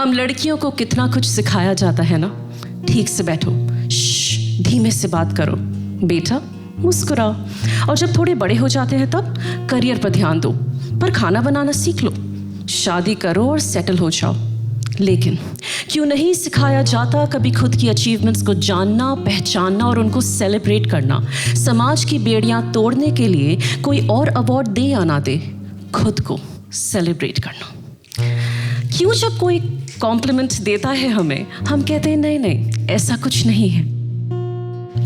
हम लड़कियों को कितना कुछ सिखाया जाता है ना, ठीक से बैठो, धीमे से बात करो, बेटा मुस्कुराओ, और जब थोड़े बड़े हो जाते हैं तब करियर पर ध्यान दो, पर खाना बनाना सीख लो, शादी करो और सेटल हो जाओ। लेकिन क्यों नहीं सिखाया जाता कभी खुद की अचीवमेंट्स को जानना, पहचानना और उनको सेलिब्रेट करना। समाज की बेड़ियां तोड़ने के लिए कोई और अवार्ड दे या ना दे, खुद को सेलिब्रेट करना। क्यों जब कोई कॉम्प्लीमेंट देता है हमें, हम कहते हैं नहीं नहीं ऐसा कुछ नहीं है।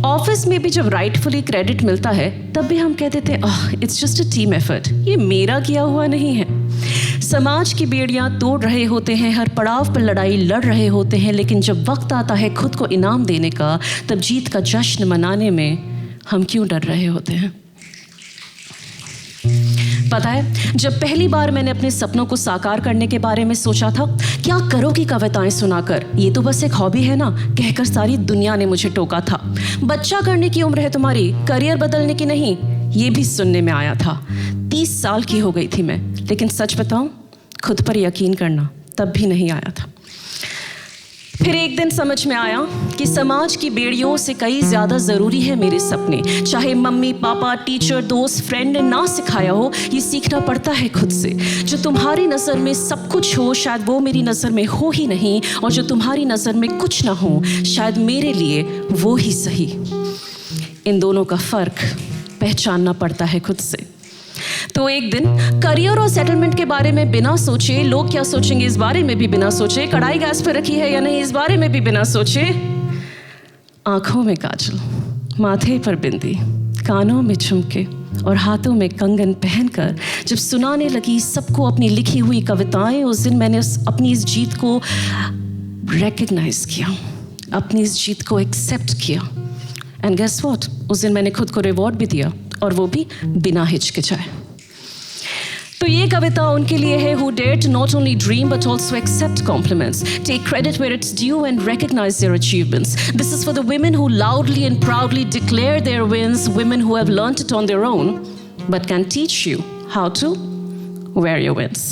ऑफिस में भी जब राइटफुली क्रेडिट मिलता है तब भी हम कह देते हैं it's just a team effort, ये मेरा किया हुआ नहीं है। समाज की बेड़ियां तोड़ रहे होते हैं, हर पड़ाव पर लड़ाई लड़ रहे होते हैं, लेकिन जब वक्त आता है खुद को इनाम देने का, तब जीत का जश्न मनाने में हम क्यों डर रहे होते हैं? पता है, जब पहली बार मैंने अपने सपनों को साकार करने के बारे में सोचा था, क्या करोगी कविताएं सुनाकर, ये तो बस एक हॉबी है ना, कहकर सारी दुनिया ने मुझे टोका था। बच्चा करने की उम्र है तुम्हारी, करियर बदलने की नहीं, ये भी सुनने में आया था। 30 साल की हो गई थी मैं, लेकिन सच बताऊं, खुद पर यकीन करना तब भी नहीं आया था। फिर एक दिन समझ में आया कि समाज की बेड़ियों से कई ज़्यादा ज़रूरी है मेरे सपने। चाहे मम्मी पापा, टीचर, दोस्त, फ्रेंड ने ना सिखाया हो, ये सीखना पड़ता है खुद से। जो तुम्हारी नज़र में सब कुछ हो, शायद वो मेरी नज़र में हो ही नहीं, और जो तुम्हारी नज़र में कुछ ना हो, शायद मेरे लिए वो ही सही। इन दोनों का फ़र्क पहचानना पड़ता है खुद से। तो एक दिन करियर और सेटलमेंट के बारे में बिना सोचे, लोग क्या सोचेंगे इस बारे में भी बिना सोचे, कढ़ाई गैस पर रखी है या नहीं इस बारे में भी बिना सोचे, आंखों में काजल, माथे पर बिंदी, कानों में झुमके और हाथों में कंगन पहनकर जब सुनाने लगी सबको अपनी लिखी हुई कविताएं, उस दिन मैंने अपनी इस जीत को रिकग्नाइज किया, अपनी इस जीत को एक्सेप्ट किया। एंड गेस व्हाट, उस दिन मैंने खुद को रिवॉर्ड भी दिया, और वो भी बिना हिचकिचाए। तो ये कविता उनके लिए है who dare to not only dream but also accept compliments, take credit where it's due and recognize their achievements. This is for the women who loudly and proudly declare their wins, women who have learnt it on their own but can teach you how to wear your wins.